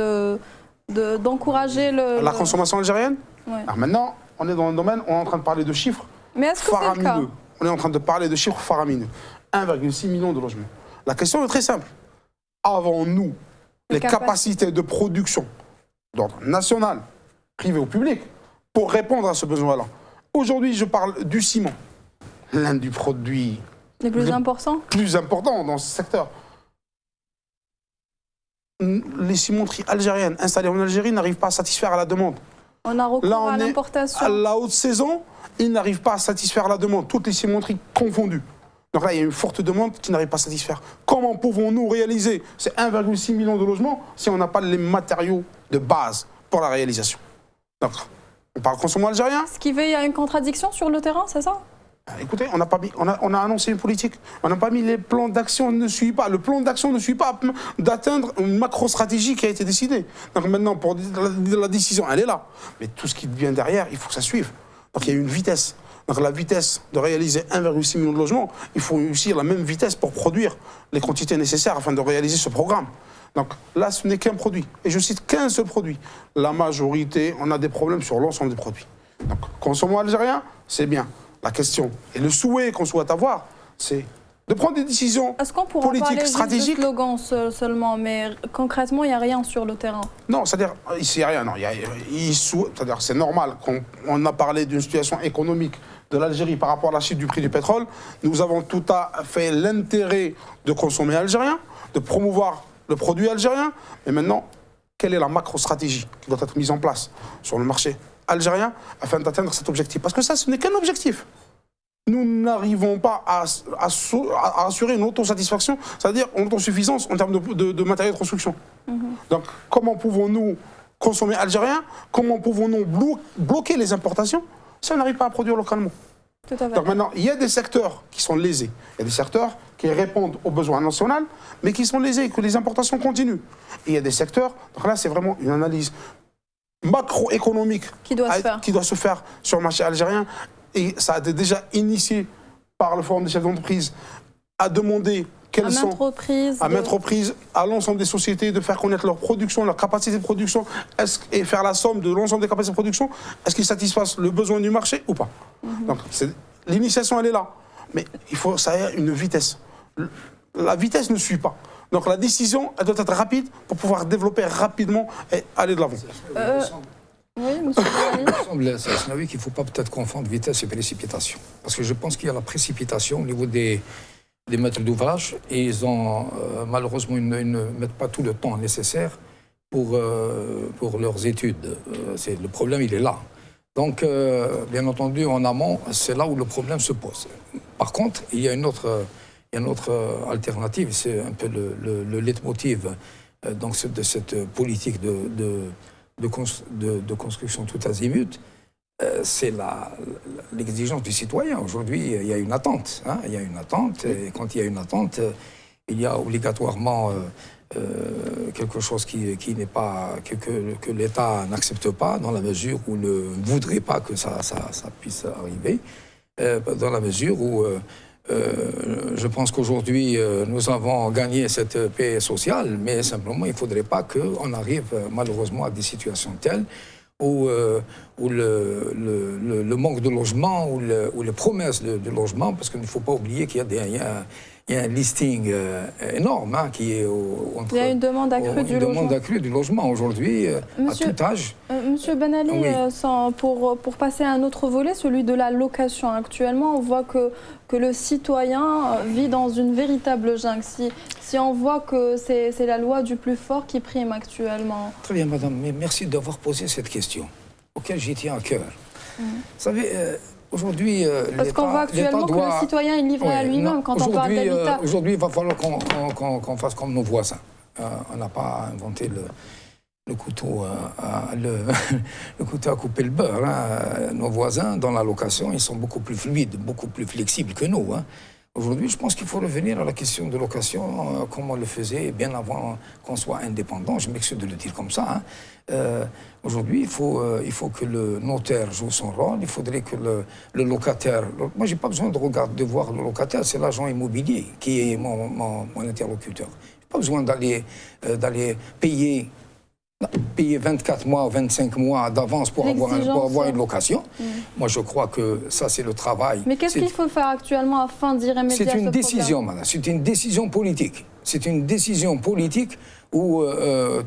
d'encourager la consommation algérienne. Ouais. Alors maintenant, on est dans le domaine, on est en train de parler de chiffres faramineux. On est en train de parler de chiffres faramineux. 1,6 million de logements. La question est très simple. Avons-nous les capacités de production d'ordre national, privé ou public, pour répondre à ce besoin-là? Aujourd'hui, je parle du ciment, l'un des produits les plus importants dans ce secteur. Les cimenteries algériennes installées en Algérie n'arrivent pas à satisfaire à la demande. On a recours à l'importation. À la haute saison, ils n'arrivent pas à satisfaire la demande, toutes les cimenteries confondues. Donc là, il y a une forte demande qui n'arrive pas à satisfaire. Comment pouvons-nous réaliser ces 1,6 million de logements si on n'a pas les matériaux de base pour la réalisation? Donc, on parle consommation algérien. Ce qui fait qu'il y a une contradiction sur le terrain, c'est ça? Écoutez, on a annoncé une politique, on n'a pas mis les plans d'action, ne suit pas. Le plan d'action ne suit pas d'atteindre une macro-stratégie qui a été décidée. Donc maintenant, pour la décision, elle est là. Mais tout ce qui vient derrière, il faut que ça suive. Donc il y a une vitesse. Donc la vitesse de réaliser 1,6 million de logements, il faut aussi la même vitesse pour produire les quantités nécessaires afin de réaliser ce programme. Donc là, ce n'est qu'un produit. Et je cite qu'un seul produit. La majorité, on a des problèmes sur l'ensemble des produits. Donc consommons algérien, c'est bien. La question et le souhait qu'on souhaite avoir, c'est de prendre des décisions politiques, stratégiques. Est-ce qu'on pourra parler juste de slogans seulement, mais concrètement, il n'y a rien sur le terrain? Non, c'est-à-dire, ici, il n'y a rien. Non, c'est-à-dire, c'est normal qu'on a parlé d'une situation économique de l'Algérie par rapport à la chute du prix du pétrole. Nous avons tout à fait l'intérêt de consommer algérien, de promouvoir le produit algérien. Mais maintenant, quelle est la macro-stratégie qui doit être mise en place sur le marché algérien afin d'atteindre cet objectif? Parce que ça, ce n'est qu'un objectif. Nous n'arrivons pas à assurer une autosatisfaction, c'est-à-dire une autosuffisance en termes de matériaux de construction. Donc, comment pouvons-nous consommer algérien? Comment pouvons-nous bloquer les importations si on n'arrive pas à produire localement? Tout à fait. Donc maintenant, il y a des secteurs qui sont lésés. Il y a des secteurs qui répondent aux besoins nationaux, mais qui sont lésés, que les importations continuent. Et il y a des secteurs, donc là, c'est vraiment une analyse macroéconomique qui doit se faire sur le marché algérien. Et ça a été déjà initié par le Forum des chefs d'entreprise à demander quelles à sont maintes reprises, à l'ensemble des sociétés, de faire connaître leur production, leur capacité de production, et faire la somme de l'ensemble des capacités de production. Est-ce qu'ils satisfassent le besoin du marché ou pas? Donc l'initiation, elle est là. Mais il faut, ça ait une vitesse. La vitesse ne suit pas. Donc la décision, elle doit être rapide pour pouvoir développer rapidement et aller de l'avant. Oui, monsieur Il me semble, Asnaoui, qu'il ne faut pas peut-être confondre vitesse et précipitation. Parce que je pense qu'il y a la précipitation au niveau des maîtres d'ouvrage et ils ont malheureusement, ils ne mettent pas tout le temps nécessaire pour leurs études. Le problème, il est là. Donc, bien entendu, en amont, c'est là où le problème se pose. Par contre, il y a une autre alternative, c'est un peu le leitmotiv de cette politique de construction tout azimut, c'est l'exigence du citoyen. Aujourd'hui, il y a une attente. Hein, il y a une attente, et quand il y a une attente, il y a obligatoirement quelque chose qui n'est pas que l'État n'accepte pas, dans la mesure où ne voudrait pas que ça puisse arriver, dans la mesure où je pense qu'aujourd'hui, nous avons gagné cette paix sociale, mais simplement, il ne faudrait pas qu'on arrive malheureusement à des situations telles où le manque de logement, ou les promesses de logement, parce qu'il ne faut pas oublier qu'il y a un listing énorme qui est entre... Il y a une demande accrue du logement. Une demande accrue du logement aujourd'hui, à tout âge. Monsieur Ben Ali, oui. Pour passer à un autre volet, celui de la location. Actuellement, on voit que le citoyen vit dans une véritable jungle. Si on voit que c'est la loi du plus fort qui prime actuellement. Très bien, madame, mais merci d'avoir posé cette question, auquel j'y tiens à cœur. Vous savez... Aujourd'hui, parce qu'on voit actuellement que le citoyen est livré à lui-même quand on parle d'habitat. Aujourd'hui, il va falloir qu'on fasse comme nos voisins. On n'a pas inventé le couteau le couteau à couper le beurre. Hein. Nos voisins, dans la location, ils sont beaucoup plus fluides, beaucoup plus flexibles que nous. Hein. Aujourd'hui, je pense qu'il faut revenir à la question de location comme on le faisait bien avant qu'on soit indépendant. Je m'excuse de le dire comme ça. Hein. Aujourd'hui, il faut que le notaire joue son rôle. Il faudrait que le locataire... Moi, je n'ai pas besoin de voir le locataire. C'est l'agent immobilier qui est mon interlocuteur. Je n'ai pas besoin d'aller payer 24 mois ou 25 mois d'avance pour avoir une location. Moi, je crois que ça, c'est le travail. Mais qu'est-ce qu'il faut faire actuellement afin d'y remédier à ce problème? C'est une décision, madame. C'est une décision politique. C'est une décision politique où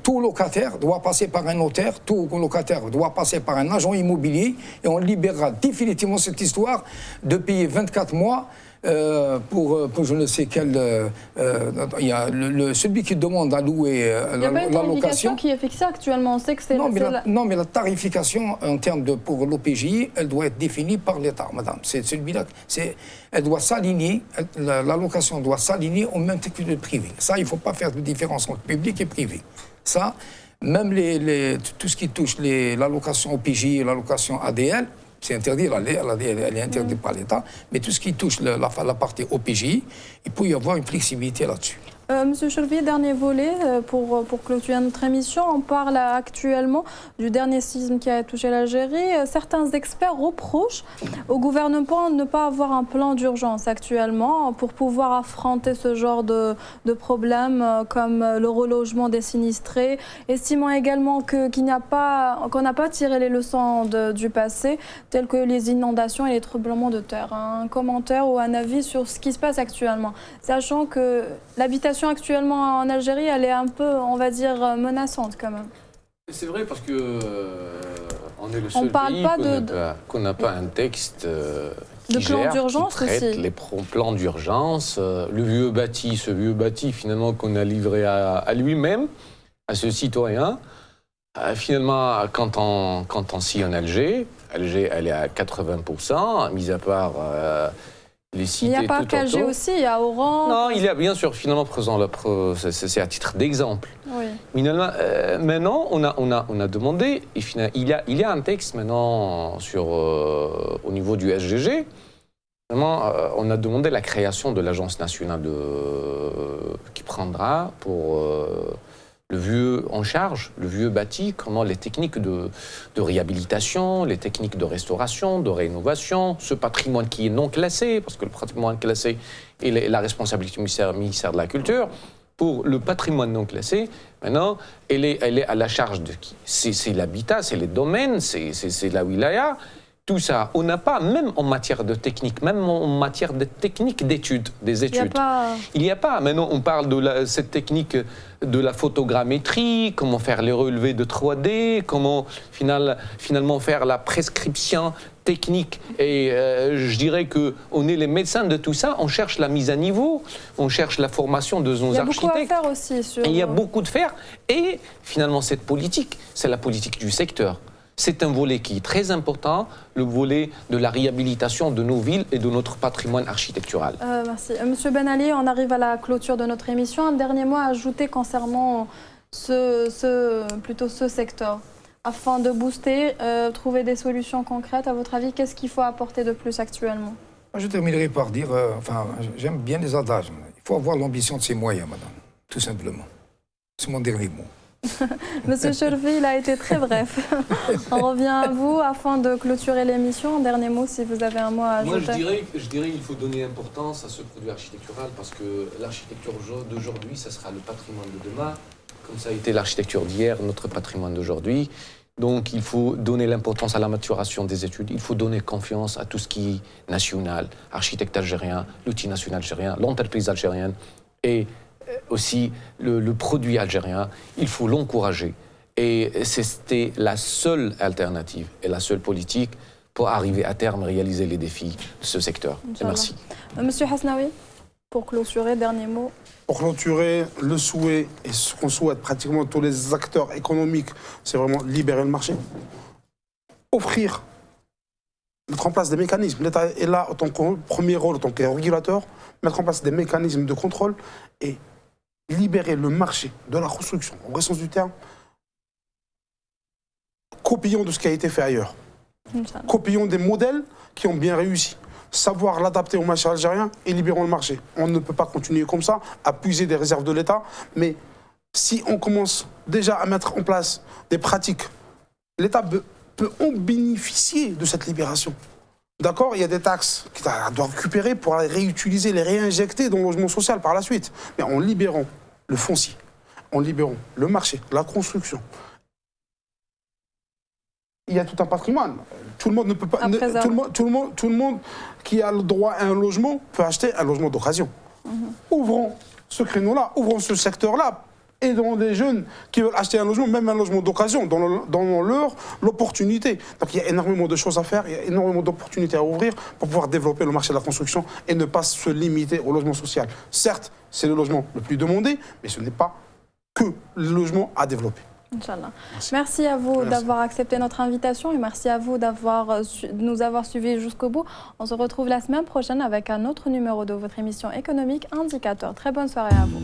tout locataire doit passer par un notaire, tout locataire doit passer par un agent immobilier, et on libérera définitivement cette histoire de payer 24 mois pour je ne sais quel... il y a celui qui demande à louer la location... Il y a pas une tarification qui est fixée actuellement, on sait que c'est... Non, mais la tarification en termes pour l'OPJ, elle doit être définie par l'État, madame. C'est celui-là, elle doit s'aligner, la location doit s'aligner au même titre que le privé. Ça, il ne faut pas faire de différence entre public et privé. Ça, même tout ce qui touche la location OPJ et la location ADL, c'est interdit, elle est interdite par l'État, mais tout ce qui touche la partie OPJ, il peut y avoir une flexibilité là-dessus. Monsieur Chervier, dernier volet pour clôturer notre émission. On parle actuellement du dernier séisme qui a touché l'Algérie. Certains experts reprochent au gouvernement de ne pas avoir un plan d'urgence actuellement pour pouvoir affronter ce genre de problèmes comme le relogement des sinistrés, estimant également qu'on n'a pas tiré les leçons du passé, telles que les inondations et les tremblements de terre. Un commentaire ou un avis sur ce qui se passe actuellement, sachant que l'habitation actuellement en Algérie, elle est un peu, on va dire, menaçante quand même. C'est vrai parce que on est le seul pays qu'on n'a pas un texte qui traite les plans d'urgence. Le vieux bâti, ce vieux bâti finalement qu'on a livré à lui-même, à ce citoyen. Finalement, quand on sillonne Alger, elle est à 80%, mis à part... Il n'y a pas qu'Alger aussi, il y a Oran. Non, il y a bien sûr, finalement, c'est à titre d'exemple. Oui. Maintenant, on a demandé, et finalement, il y a un texte maintenant au niveau du SGG. Vraiment, on a demandé la création de l'agence nationale qui prendra pour le vieux en charge, le vieux bâti, comment les techniques de réhabilitation, les techniques de restauration, de rénovation, ce patrimoine qui est non classé, parce que le patrimoine classé est la responsabilité du ministère de la Culture. Pour le patrimoine non classé, maintenant, elle est à la charge de qui? C'est l'habitat, c'est les domaines, c'est la wilaya. Tout ça, on n'a pas, même en matière de technique, même en matière de technique d'études, des études. Il n'y a pas. Maintenant, on parle de cette technique de la photogrammétrie, comment faire les relevés de 3D, comment finalement faire la prescription technique. Et je dirais qu'on est les médecins de tout ça. On cherche la mise à niveau, on cherche la formation de nos architectes. Il y a beaucoup à faire aussi. Il y a beaucoup de faire. Et finalement, cette politique, c'est la politique du secteur. C'est un volet qui est très important, le volet de la réhabilitation de nos villes et de notre patrimoine architectural. Merci. Monsieur Ben Ali, on arrive à la clôture de notre émission. Un dernier mot à ajouter concernant ce secteur. Afin de booster, trouver des solutions concrètes, à votre avis, qu'est-ce qu'il faut apporter de plus actuellement? Je terminerai par dire, j'aime bien les adages. Il faut avoir l'ambition de ses moyens, madame, tout simplement. C'est mon dernier mot. Monsieur Chorfi, il a été très bref. On revient à vous afin de clôturer l'émission. Un dernier mot, si vous avez un mot à ajouter. Moi, je dirais qu'il faut donner importance à ce produit architectural parce que l'architecture d'aujourd'hui, ça sera le patrimoine de demain. Comme ça a été l'architecture d'hier, notre patrimoine d'aujourd'hui. Donc, il faut donner l'importance à la maturation des études. Il faut donner confiance à tout ce qui est national, architecte algérien, l'outil national algérien, l'entreprise algérienne et aussi le produit algérien, il faut l'encourager. Et c'était la seule alternative et la seule politique pour arriver à terme à réaliser les défis de ce secteur. Et merci. Monsieur Hasnaoui, pour clôturer, dernier mot. Pour clôturer, le souhait, et ce qu'on souhaite pratiquement tous les acteurs économiques, c'est vraiment libérer le marché. Offrir, mettre en place des mécanismes. L'État est là en tant que premier rôle, en tant que régulateur, mettre en place des mécanismes de contrôle et libérer le marché de la construction, au vrai sens du terme, copions de ce qui a été fait ailleurs. Copions des modèles qui ont bien réussi. Savoir l'adapter au marché algérien et libérons le marché. On ne peut pas continuer comme ça, à puiser des réserves de l'État, mais si on commence déjà à mettre en place des pratiques, l'État peut en bénéficier de cette libération. D'accord, il y a des taxes qu'il doit récupérer pour les réutiliser, les réinjecter dans le logement social par la suite. Mais en libérant le foncier, en libérant le marché, la construction, il y a tout un patrimoine. Tout le monde ne peut pas. Tout le monde qui a le droit à un logement peut acheter un logement d'occasion. Ouvrons ce créneau-là, ouvrons ce secteur-là. Aidons des jeunes qui veulent acheter un logement, même un logement d'occasion, dans leur l'opportunité. Donc il y a énormément de choses à faire, il y a énormément d'opportunités à ouvrir pour pouvoir développer le marché de la construction et ne pas se limiter au logement social. Certes, c'est le logement le plus demandé, mais ce n'est pas que le logement à développer. Inch'Allah. Merci à vous d'avoir accepté notre invitation et merci à vous de nous avoir suivis jusqu'au bout. On se retrouve la semaine prochaine avec un autre numéro de votre émission économique Indicateur. Très bonne soirée à vous.